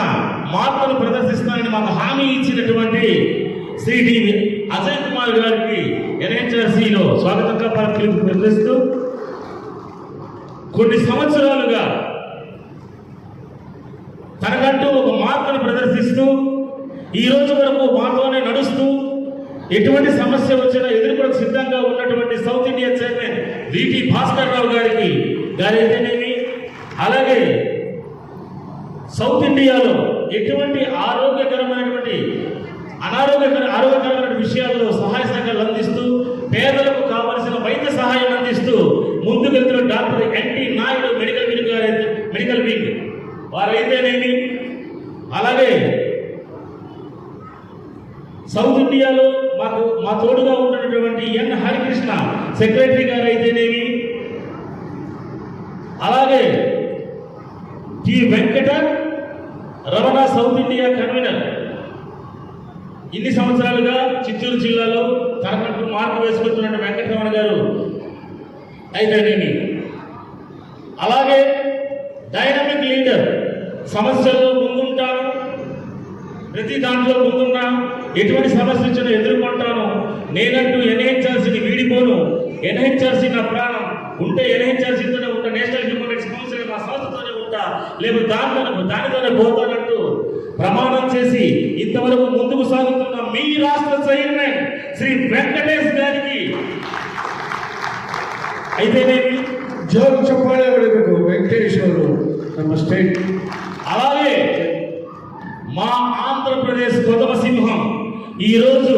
Speaker 1: మార్పును ప్రదర్శిస్తానని మాకు హామీ ఇచ్చినటువంటి శ్రీ డి అజయ్ కుమార్ గారికి ఎన్హెచ్ఆర్సీలో స్వాగతంగా పిలుపు ప్రదర్శిస్తూ కొన్ని సంవత్సరాలుగా తనకంటూ ఒక మార్పును ప్రదర్శిస్తూ ఈ రోజు వరకు మాతోనే నడుస్తూ ఎటువంటి సమస్య వచ్చినా ఎదుర్కొనకు సిద్ధంగా ఉన్నటువంటి south India chairman విటి Bhaskar Rao గారైతేనేమి, అలాగే సౌత్ ఇండియాలో ఎటువంటి ఆరోగ్యకరమైన విషయాల్లో సహాయ సహకారాలు అందిస్తూ పేదలకు కావలసిన వైద్య సహాయం అందిస్తూ ముందుకెళ్తున్న doctor NT Naidu medical wing వారైతేనేమి, అలాగే సౌత్ ఇండియాలో మా తోడుగా ఉన్నటువంటి ఎన్ హరికృష్ణ సెక్రటరీ గారు అయితేనేమి, అలాగే T Venkata Ramana south India convener ఇన్ని సంవత్సరాలుగా చిత్తూరు జిల్లాలో తనకంటూ మార్పు వేసుకుంటున్న వెంకటరమణ గారు అయితేనేమి, అలాగే డైనమిక్ లీడర్ సమస్యల్లో ముందుంటాను, ప్రతి దాంట్లో ముందున్నా ఎటువంటి సమస్య వచ్చినా ఎదుర్కొంటాను, నేనంటూ ఎన్హెచ్ఆర్సీని వీడిపోను, ఎన్హెచ్ఆర్సీ నా ప్రాణం, ఉంటే ఎన్హెచ్ఆర్సీతోనే ఉంటా, నేషనల్ హ్యూమన్ రైట్స్ కౌన్సిల్ మా సంస్థతోనే ఉంటా, లేదు దానితోనే పోతానంటూ ప్రమాణం చేసి ఇంతవరకు ముందుకు సాగుతున్న మీ రాష్ట్ర చైర్మన్ శ్రీ వెంకటేష్ గారికి అయితేనేమి
Speaker 5: జోరు చెప్పాలి ಬೇಕು వెంకటేష్ ಅವರು ನಮ್ಮ స్టేట్.
Speaker 1: అలాగే మా ఆంధ్రప్రదేశ్ కొదమ సింహం ఈరోజు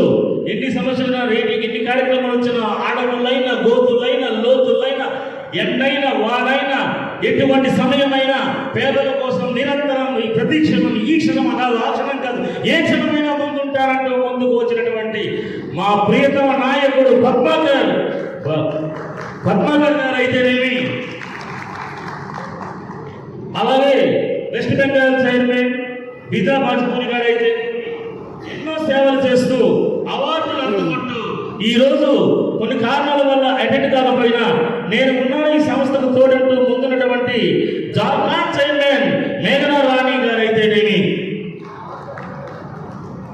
Speaker 1: ఎన్ని సమస్యలు రేటింగ్ ఎన్ని కార్యక్రమాలు వచ్చినా అడవులైనా గోతులైనా లోతులైనా ఎండైనా వాడైనా ఎటువంటి సమయమైనా పేదల కోసం నిరంతరం ఈ ప్రతి క్షణం ఈ క్షణం అనాలి ఆ క్షణం కాదు ఏ క్షణమైనా ముందుంటారంటూ ముందుకు వచ్చినటువంటి మా ప్రియతమ నాయకుడు పద్మాకర్ గారు అయితేనేమి, అలాగే వెస్ట్ బెంగాల్ చైర్మన్ బిదా బాజ్పూరి గారు అయితే ఎన్నో సేవలు చేస్తూ అవార్డులు అందుకుంటూ ఈ రోజు కొన్ని కారణాల వల్ల అటెండ్ కాకపోయినా నేను ఉన్నాను ఈ సంస్థకు తోడంటూ ముందున్నటువంటి జార్ఖండ్ చైర్మన్ మేఘనా రాణి గారు అయితేనేమి,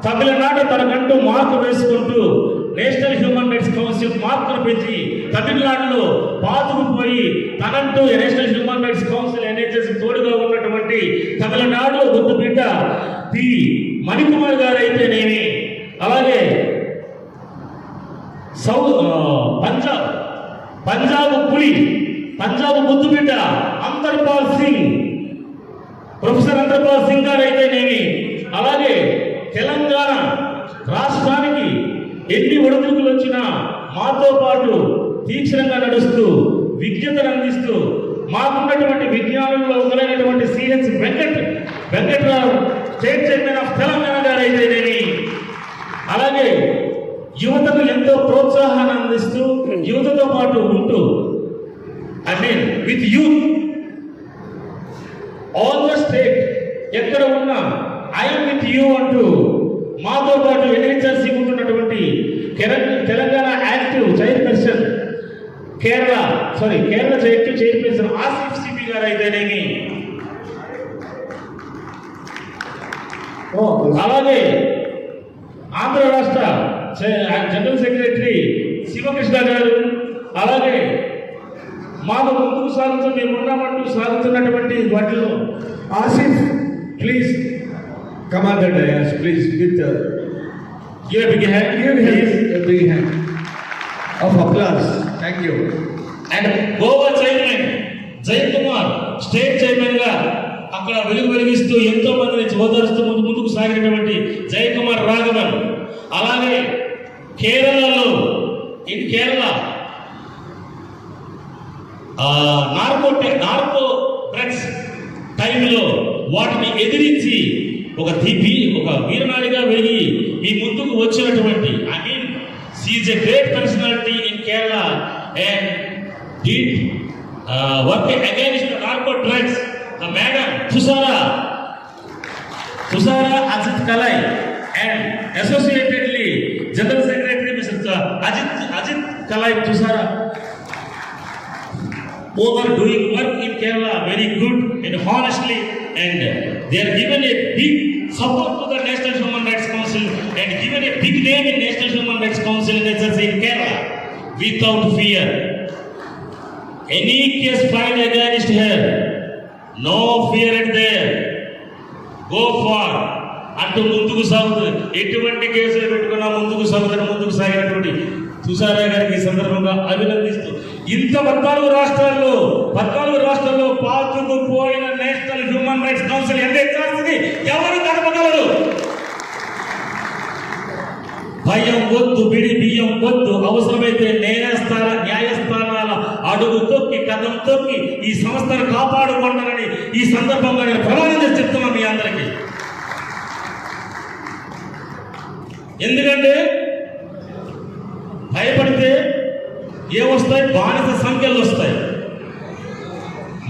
Speaker 1: తమిళనాడు తనకంటూ మార్పు వేసుకుంటూ నేషనల్ హ్యూమన్ రైట్స్ కౌన్సిల్ మార్కును పెంచి తమిళనాడులో పాతుకుపోయి తనంటూ national human rights council NHS తోడుగా ఉన్నటువంటి తమిళనాడులో గుర్తుబిడ్డ టి మణికుమార్ గారు అయితేనేమి, అలాగే పంజాబ్ ముద్దుబిడ్డ ప్రొఫెసర్ అంతర్పాల్ సింగ్ గారు అయితేనేమి, అలాగే తెలంగాణ రాష్ట్రానికి ఎన్ని ఒడిదుడుకులు వచ్చినా మాతో పాటు తీక్షణంగా నడుస్తూ విజ్ఞతను అందిస్తూ మాకున్నటువంటి విజ్ఞానంలో ఒకరైనటువంటి CH Venkatrao state chairman of Telangana గారు అయితేనేమి, అలాగే యువతకు ఎంతో ప్రోత్సాహాన్ని అందిస్తూ యువతతో పాటు ఉంటూ with youth all the state ఎక్కడ ఉన్నా ఐఎమ్ విత్ యూ అంటూ మాతో పాటు ఎన్హెచ్ఆర్సీ ఉంటున్నటువంటి Telangana active chairperson Kerala active chairperson Asif CP గారు అయితేనేమి, అలాగే ఆంధ్ర రాష్ట్ర జనరల్ సెక్రటరీ శివకృష్ణ గారు, అలాగే మాకు ముందుకు సాగుతూ మేము ఉన్నామంటూ సాగుతున్నటువంటి వాటిలో
Speaker 5: Asif please come on the dais please with
Speaker 1: give a big hand,
Speaker 5: give him a big hand of applause. Thank you.
Speaker 1: And Goa chairman Jay Kumar state chairman గా అక్కడ వెలిగిస్తూ ఎంతో మందిని ఓదారుస్తూ ముందుకు సాగినటువంటి జయ్ కుమార్ రాఘవన్, అలాగే కేరళలో కేరళ నార్కో డ్రగ్స్ టైంలో వాటిని ఎదిరించి ఒక వీరనాడిగా వెలిగి మీ ముందుకు వచ్చినటువంటి she's a great personality in Kerala and did work against narco drugs the madam Tushara Ajith Kalai and associatedly general secretary mister Ajith Kalai Tushara over doing work in Kerala very good and honestly, and they are given a big support to the National Human Rights Council and given a big name in National Human Rights Council in Kerala without fear. Any case filed against her, no fear at there, go for అంటూ ముందుకు సాగుతుంది. ఎటువంటి కేసులు పెట్టుకున్నా ముందుకు సాగినటువంటి తుషారా గారికి ఈ సందర్భంగా అభినందిస్తూ ఇంత 14 రాష్ట్రాల్లో పాతుకుపోయిన నేషనల్ హ్యూమన్ రైట్స్ కౌన్సిల్ ఎన్హెచ్ఆర్సీని ఎవరు కలపగలరు? భయం వద్దు, బిడి బియ్యం వద్దు, అవసరమైతే న్యాయస్థానాల అడుగు తొక్కి కథం తొక్కి ఈ సంస్థను కాపాడుకోండి ఈ సందర్భంగా నేను ప్రమాణం చేసి చెప్తున్నాను మీ అందరికీ. ఎందుకంటే భయపడితే ఏమొస్తాయి? బానిస సంఖ్యలు వస్తాయి.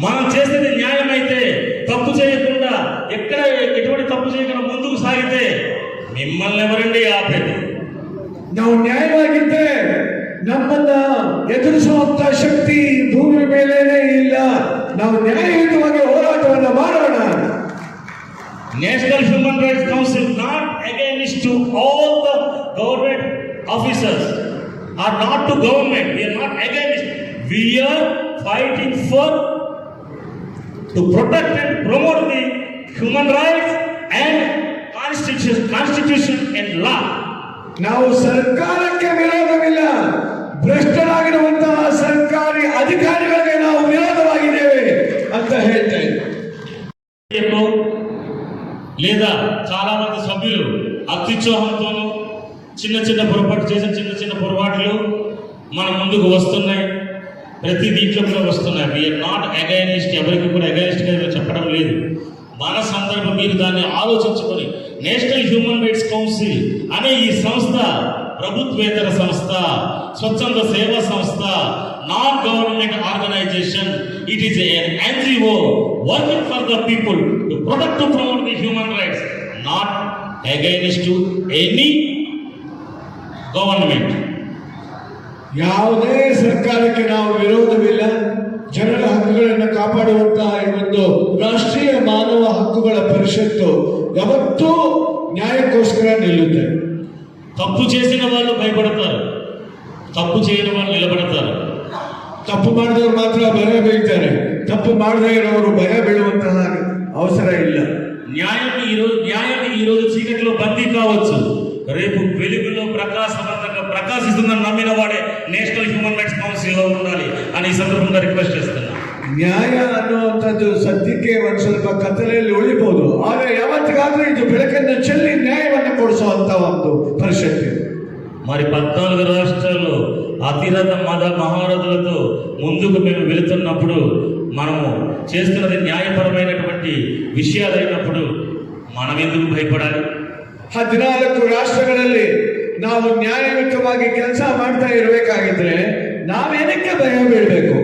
Speaker 1: మనం చేసేది న్యాయమైతే, తప్పు చేయకుండా ఎటువంటి తప్పు చేయకుండా ముందుకు సాగితే మిమ్మల్ని ఎవరండి ఆపేది?
Speaker 5: ನಾವು ನ್ಯಾಯವಾಗಿದ್ದರೆ ನಮ್ಮನ್ನ ಎದುರಿಸುವಂತ ಶಕ್ತಿ ಭೂಮಿ ಮೇಲೇನೆ ಇಲ್ಲ. ನಾವು ನ್ಯಾಯಯುತವಾಗಿ ಹೋರಾಟವನ್ನು ಮಾಡೋಣ.
Speaker 1: National Human Rights Council not against to all the government officers or not to government. We are not against. We are fighting for to protect and promote the human rights and constitution and law.
Speaker 5: ನಾವು ಸರ್ಕಾರಕ್ಕೆ ವಿರೋಧವಿಲ್ಲ, ಭ್ರಷ್ಟರಾಗಿರುವಂತಹ ಸರ್ಕಾರಿ ಅಧಿಕಾರಿಗಳಿಗೆ ನಾವು ವಿರೋಧವಾಗಿದ್ದೇವೆ ಅಂತ ಹೇಳ್ತಾ ಇದ್ದಾರೆ.
Speaker 1: లేదా చాలా మంది సభ్యులు అత్యుత్సాహంతోనూ చిన్న పొరపాట్లు మన ముందుకు వస్తున్నాయి. ప్రతి దీంట్లో కూడా వస్తున్నాయి. వీఆర్ నాట్ అగైనిస్ట్, ఎవరికి కూడా అగైనిస్ట్గా చెప్పడం లేదు. మన సందర్భం మీరు దాన్ని ఆలోచించుకొని నేషనల్ హ్యూమన్ రైట్స్ కౌన్సిల్ అనే ఈ సంస్థ ప్రభుత్వేతర సంస్థ, స్వచ్ఛంద సేవా సంస్థ, non government organization. It is an NGO working for the people to protect, to promote the human rights, not against to any government.
Speaker 5: ಯಾವುದೇ ಸರ್ಕಾರಕ್ಕೆ ನಾವು ವಿರೋಧವಿಲ್ಲ. ಜನರ ಹಕ್ಕುಗಳನ್ನು ಕಾಪಾಡುವಂತಹ ಒಂದು ರಾಷ್ಟ್ರೀಯ ಮಾನವ ಹಕ್ಕುಗಳ ಪರಿಷತ್ತು ಯಾವತ್ತೂ ನ್ಯಾಯಕ್ಕೋಸ್ಕರ ನಿಲ್ಲುತ್ತೆ.
Speaker 1: తప్పు చేసిన వాళ్ళు భయపడతారు, తప్పు చేయని వాళ్ళు నిలబడతారు.
Speaker 5: ತಪ್ಪು ಮಾಡಿದವರು ಮಾತ್ರ ಭಯ ಬೀಳ್ತಾರೆ, ತಪ್ಪು ಮಾಡದೇ ಇರೋರು ಭಯ ಬೀಳುವಂತಹ అవసరం ಇಲ್ಲ.
Speaker 1: న్యాయం ఈరోజు చీకటిలో బందీ కావచ్చు, రేపు వెలుగులో ప్రకాశిస్తుందని నమ్మిన వాడే నేషనల్ హ్యూమన్ రైట్స్ కౌన్సిల్లో ఉండాలి అని ఈ సందర్భంగా రిక్వెస్ట్ చేస్తున్నాను.
Speaker 5: ನ್ಯಾಯ ಅನ್ನುವಂಥದ್ದು ಸದ್ಯಕ್ಕೆ ಒಂದು ಸ್ವಲ್ಪ ಕತ್ತಲೆಯಲ್ಲಿ ಉಳಿಬಹುದು, ಆದರೆ ಯಾವತ್ತಿಗಾದ್ರೂ ಇದು ಬೆಳಕನ್ನು ಚೆಲ್ಲಿ ನ್ಯಾಯವನ್ನು ಕೊಡಿಸುವಂತ ಒಂದು ಪರಿಸ್ಥಿತಿ.
Speaker 1: మరి 14 రాష్ట్రాల్లో అతిరథ మత మహారథులతో ముందుకు మేము వెళుతున్నప్పుడు మనము చేస్తున్నది న్యాయపరమైనటువంటి విషయాలైనప్పుడు మనం ఎందుకు భయపడాలి?
Speaker 5: 14 ರಾಷ್ಟ್ರಗಳಲ್ಲಿ ನಾವು ನ್ಯಾಯಯುತವಾಗಿ ಕೆಲಸ ಮಾಡ್ತಾ ಇರಬೇಕಾಗಿದ್ರೆ ನಾವೇನಕ್ಕೆ ಭಯ ಬೀಳಬೇಕು?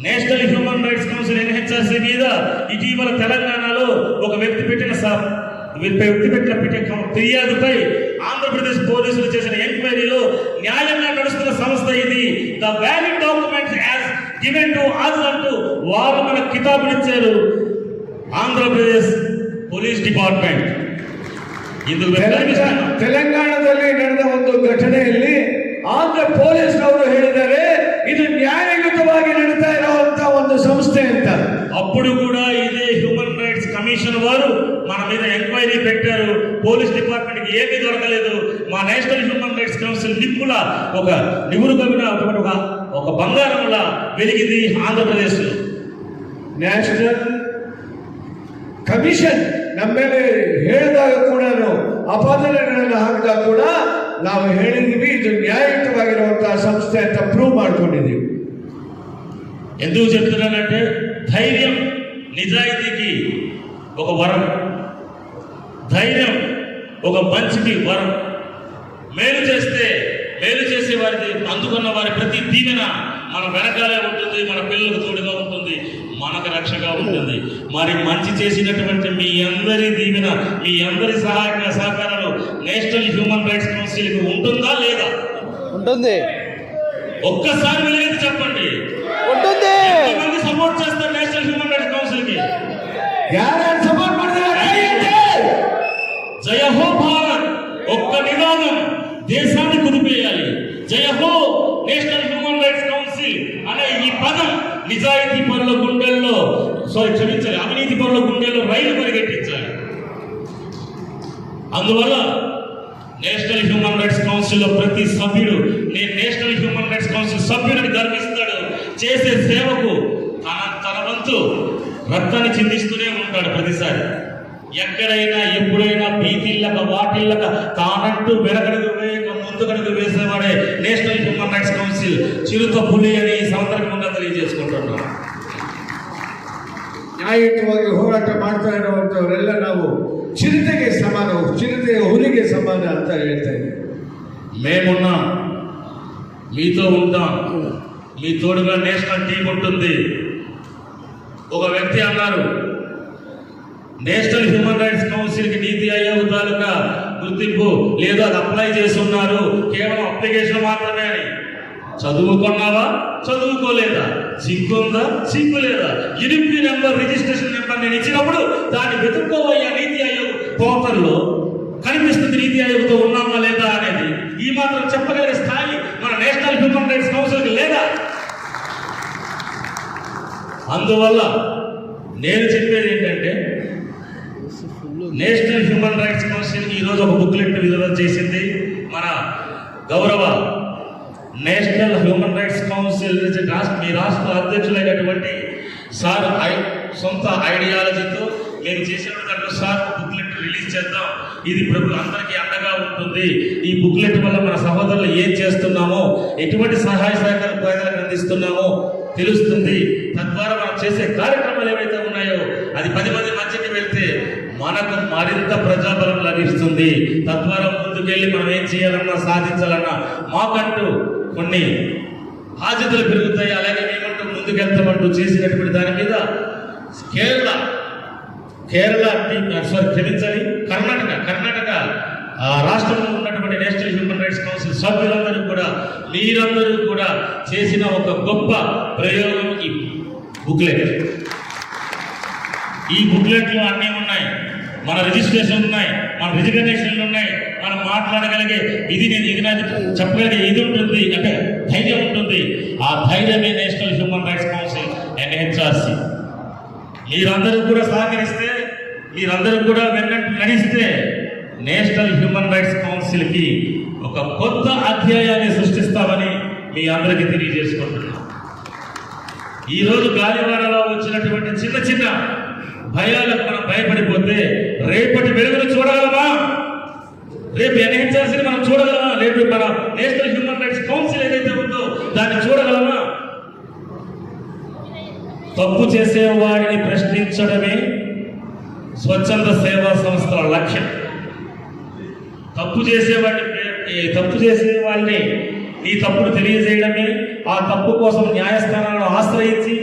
Speaker 1: National human rights council NHRC మీద ఇటీవల తెలంగాణలో ఒక వ్యక్తి పెట్టిన ఫిర్యాదుపై ఆంధ్రప్రదేశ్ పోలీసులు చేసిన ఎంక్వైరీలో న్యాయంగా నడుస్తున్న సంస్థ ఇది. The valid documents as given to us అంటూ వారు మన కితాబునిచ్చారు ఆంధ్రప్రదేశ్ పోలీస్ డిపార్ట్మెంట్.
Speaker 5: ತೆಲಂಗಾಣದಲ್ಲಿ ನಡೆದ ಒಂದು ಘಟನೆಯಲ್ಲಿ ಆಂಧ್ರ ಪೊಲೀಸ್ನವರು ಹೇಳಿದ್ದಾರೆ ಇದು ನ್ಯಾಯಯುತವಾಗಿ ನಡೀತಾ ಇರುವಂತಹ ಒಂದು ಸಂಸ್ಥೆ ಅಂತ.
Speaker 1: అప్పుడు కూడా ఇదే హ్యూమన్ రైట్స్ కమిషన్ వారు మన మీద ఎంక్వైరీ పెట్టారు. పోలీస్ డిపార్ట్మెంట్ కి ఏమీ దొరకలేదు. మా నేషనల్ హ్యూమన్ రైట్స్ కౌన్సిల్ నిప్పుల ఒక నివురుగమిన ఒక బంగారంలా వెలిగింది ఆంధ్రప్రదేశ్ లో.
Speaker 5: ನ್ಯಾಷನಲ್ ಕಮಿಷನ್ ನಮ್ಮ ಮೇಲೆ ಹೇಳಿದಾಗ ಕೂಡ ಅಪಾದನೆಗಳನ್ನು ಹಾಕಿದಾಗ ಕೂಡ ನಾವು ಹೇಳಿದ್ವಿ ಇದು ನ್ಯಾಯಯುತವಾಗಿರುವಂತಹ ಸಂಸ್ಥೆ ಅಂತ ಪ್ರೂವ್ ಮಾಡ್ಕೊಂಡಿದ್ದೀವಿ.
Speaker 1: ఎందుకు చెప్తున్నానంటే ధైర్యం నిజాయితీకి ఒక వరం, ధైర్యం ఒక మంచికి వరం. మేలు చేసే వారికి అందుకున్న వారి ప్రతి దీవెన మన వెనకాలే ఉంటుంది, మన పిల్లలకు తోడుగా ఉంటుంది, మనకు రక్షగా ఉంటుంది. మరి మంచి చేసినటువంటి మీ అందరి దీవెన, మీ అందరి సహకారాలు నేషనల్ హ్యూమన్ రైట్స్ కౌన్సిల్కి ఉంటుందా లేదా?
Speaker 2: ఉంటుంది.
Speaker 1: ఒక్కసారి వెలిగేది చెప్పండి.
Speaker 2: ఉంటుంది.
Speaker 1: ఎంతమంది సపోర్ట్ చేస్తారు నేషనల్ హ్యూమన్ రైట్స్ కౌన్సిల్ కి?
Speaker 5: ಯಾರ್ಯಾರು ಸಪೋರ್ಟ್ ಮಾಡಿದ್ದಾರೆ?
Speaker 1: జయ హో భారత్ ఒక్క నినాదం దేశాన్ని కుదిపేయాలి. జయ హో నేషనల్ హ్యూమన్ రైట్స్ కౌన్సిల్ అనే ఈ పదం నిజాయితీ పరుల గుండెల్లో క్షమించాలి, అవినీతి పరుల గుండెల్లో రైలు పరిగెట్టించాలి. అందువల్ల నేషనల్ హ్యూమన్ రైట్స్ కౌన్సిల్లో ప్రతి సభ్యుడు నేను నేషనల్ హ్యూమన్ రైట్స్ కౌన్సిల్ సభ్యుడిని గర్విస్తాడు. చేసే సేవకు తన వంతు రక్తాన్ని చిందిస్తూనే ఉంటాడు ప్రతిసారి. ఎక్కడైనా ఎప్పుడైనా భీతిల్లక వాటిల్లక తానంటూ వెనకడుగు వేయక ముందుకడుగు వేసేవాడే నేషనల్ హ్యూమన్ రైట్స్ కౌన్సిల్ చిరుత పులి అని ఈ సందర్భంగా తెలియజేసుకుంటున్నాం.
Speaker 5: ನ್ಯಾಯಯುತವಾಗಿ ಹೋರಾಟ ಮಾಡ್ತಾ ಇರುವಂತವರೆಲ್ಲ ನಾವು ಚಿರತೆಗೆ ಸಮಾನ, ಚಿರತೆಯ ಹುಲಿಗೆ ಸಮಾನ ಅಂತ ಹೇಳ್ತಾ ಇದ್ದೀವಿ.
Speaker 1: మేమున్నాం, మీతో ఉంటాం, మీ తోడుగా నేషనల్ టీం ఉంటుంది. ఒక వ్యక్తి అన్నారు నేషనల్ హ్యూమన్ రైట్స్ కౌన్సిల్ కి నీతి ఆయోగ్ తాలూకా గుర్తింపు లేదు, అది అప్లై చేస్తున్నారు, కేవలం అప్లికేషన్ మాత్రమే అని. చదువుకున్నావా, చదువుకోలేదా, సిగ్గుందా, సిగ్గు లేదా, యూనిపీ నెంబర్ రిజిస్ట్రేషన్ నెంబర్ నేను ఇచ్చినప్పుడు దాన్ని వెతుక్కోవయ్యా నీతి ఆయోగ్ పోర్టల్లో కనిపిస్తుంది నీతి ఆయోగ్తో ఉన్నామా లేదా అనేది. ఈ మాత్రం చెప్పగలిగే స్థాయి మన నేషనల్ హ్యూమన్ రైట్స్ కౌన్సిల్కి లేదా? అందువల్ల నేను చెప్పేది ఏంటంటే నేషనల్ హ్యూమన్ రైట్స్ కౌన్సిల్ ఈరోజు ఒక బుక్లెట్ విడుదల చేసింది. మన గౌరవ నేషనల్ హ్యూమన్ రైట్స్ కౌన్సిల్ మీ రాష్ట్ర అధ్యక్షులైనటువంటి సార్ సొంత ఐడియాలజీతో మేము చేసేటువంటి దాంట్లో సార్ బుక్లెట్ రిలీజ్ చేద్దాం, ఇది అందరికీ అండగా ఉంటుంది. ఈ బుక్లెట్ వల్ల మన సహోదరులు ఏం చేస్తున్నామో, ఎటువంటి సహాయ సహకారం ప్రజలకు అందిస్తున్నామో తెలుస్తుంది. తద్వారా మనం చేసే కార్యక్రమాలు ఏవైతే ఉన్నాయో అది 10 మంది మధ్యకి వెళ్తే మనకు మరింత ప్రజాబలం లభిస్తుంది. తద్వారా ముందుకెళ్ళి మనం ఏం చేయాలన్నా సాధించాలన్నా మాకంటూ కొన్ని బాధ్యతలు పెరుగుతాయి. అలాగే మేమంటూ ముందుకెళ్తామంటూ చేసినటువంటి దాని మీద కర్ణాటక రాష్ట్రంలో ఉన్నటువంటి నేషనల్ హ్యూమన్ రైట్స్ కౌన్సిల్ సభ్యులందరూ కూడా మీరందరూ కూడా చేసిన ఒక గొప్ప ప్రయోగం ఈ బుక్లెట్. ఈ బుక్లెట్లో అన్నీ ఉన్నాయి, మన రిజిస్ట్రేషన్ ఉన్నాయి, మన రిజిగ్నేషన్లు ఉన్నాయి, మనం మాట్లాడగలిగే ఇది చెప్పగలిగే ఇది ఉంటుంది, అంటే ధైర్యం ఉంటుంది. ఆ ధైర్యమే national human rights council NHRC. మీరందరూ కూడా సహకరిస్తే, మీరందరూ కూడా వెన్నట్టు నడిస్తే నేషనల్ హ్యూమన్ రైట్స్ కౌన్సిల్కి ఒక కొత్త అధ్యాయాన్ని సృష్టిస్తామని మీ అందరికీ తెలియజేసుకుంటున్నాం. ఈ రోజు గాలివానలో వచ్చినటువంటి చిన్న చిన్న భయాలకు మనం భయపడిపోతే రేపటి వెలుగును చూడగలమా? రేపు ఎన్హెచ్ఆర్సీని మనం చూడగలమా? రేపు మన నేషనల్ హ్యూమన్ రైట్స్ కౌన్సిల్ ఏదైతే ఉందో దాన్ని చూడగలమా? తప్పు చేసే వాడిని ప్రశ్నించడమే స్వచ్ఛంద సేవా సంస్థల లక్ష్యం. తప్పు చేసే వాళ్ళని ఈ తప్పును తెలియజేయడమే, ఆ తప్పు కోసం న్యాయస్థానాలను ఆశ్రయించి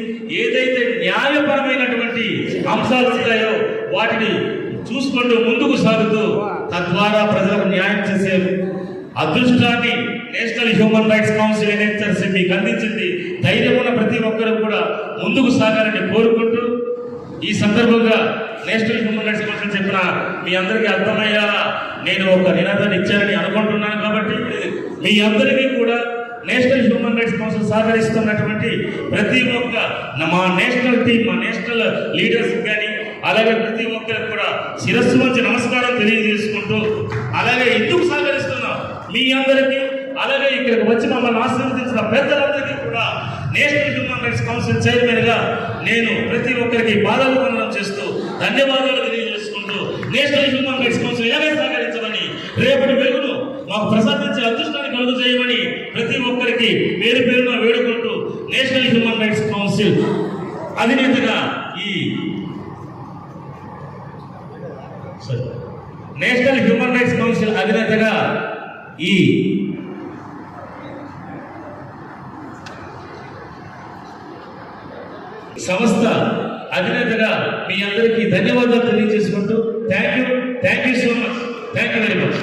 Speaker 1: ఏదైతే న్యాయపరమైనటువంటి అంశాలు ఉంటాయో వాటిని చూసుకుంటూ ముందుకు సాగుతూ తద్వారా ప్రజలకు న్యాయం చేసే అదృష్టాన్ని national human rights council NHRC మీకు అందించింది. ధైర్యం ఉన్న ప్రతి ఒక్కరు కూడా ముందుకు సాగాలని కోరుకుంటూ ఈ సందర్భంగా నేషనల్ హ్యూమన్ రైట్స్ కౌన్సిల్ చెప్పిన మీ అందరికీ అర్థమయ్యేలా నేను ఒక నినాదాన్ని ఇచ్చారని అనుకుంటున్నాను. కాబట్టి మీ అందరికీ కూడా నేషనల్ హ్యూమన్ రైట్స్ కౌన్సిల్ సహకరిస్తున్నటువంటి ప్రతి ఒక్క మా నేషనల్ టీం, మా నేషనల్ లీడర్స్ కానీ అలాగే ప్రతి ఒక్కరికి కూడా శిరస్సు వంచి నమస్కారం తెలియజేసుకుంటూ, అలాగే ఎందుకు సహకరిస్తున్నాం మీ అందరికీ, అలాగే ఇక్కడికి వచ్చి మమ్మల్ని ఆశీర్వదించిన పెద్దలందరికీ కూడా national human rights council chairman గా నేను ప్రతి ఒక్కరికి పాదాభివందనం చేస్తూ ధన్యవాదాలు తెలియజేసుకుంటూ నేషనల్ హ్యూమన్ రైట్స్ కౌన్సిల్ ఎలాగే సహకరించమని, రేపటి వెలుగును మాకు ప్రసాదించే అదృష్టాన్ని కలుగు చేయమని ప్రతి ఒక్కరికి పేరు పేరున వేడుకుంటూ నేషనల్ హ్యూమన్ రైట్స్ కౌన్సిల్ అధినేతగా నేషనల్ హ్యూమన్ రైట్స్ కౌన్సిల్ అధినేతగా ఈ సంస్థ అధినేతగా మీ అందరికీ ధన్యవాదాలు తెలియజేసుకుంటూ thank you so much, thank you very much.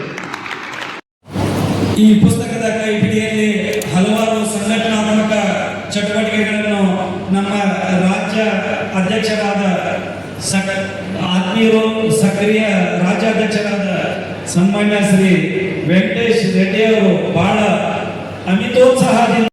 Speaker 4: ಈ ಪುಸ್ತಕದ ಕೈಪಿಡಿಯಲ್ಲಿ ಹಲವಾರು ಸಂಘಟನಾತ್ಮಕ ಚಟುವಟಿಕೆಗಳನ್ನು ನಮ್ಮ ರಾಜ್ಯ ಅಧ್ಯಕ್ಷರಾದ ಆತ್ಮೀಯರು ಸಕ್ರಿಯ ರಾಜ್ಯಾಧ್ಯಕ್ಷರಾದ ಸನ್ಮಾನ್ಯ ಶ್ರೀ ವೆಂಕಟೇಶ್ ರೆಡ್ಡಿ ಅವರು ಬಹಳ ಅಮಿತೋತ್ಸಾಹದಿಂದ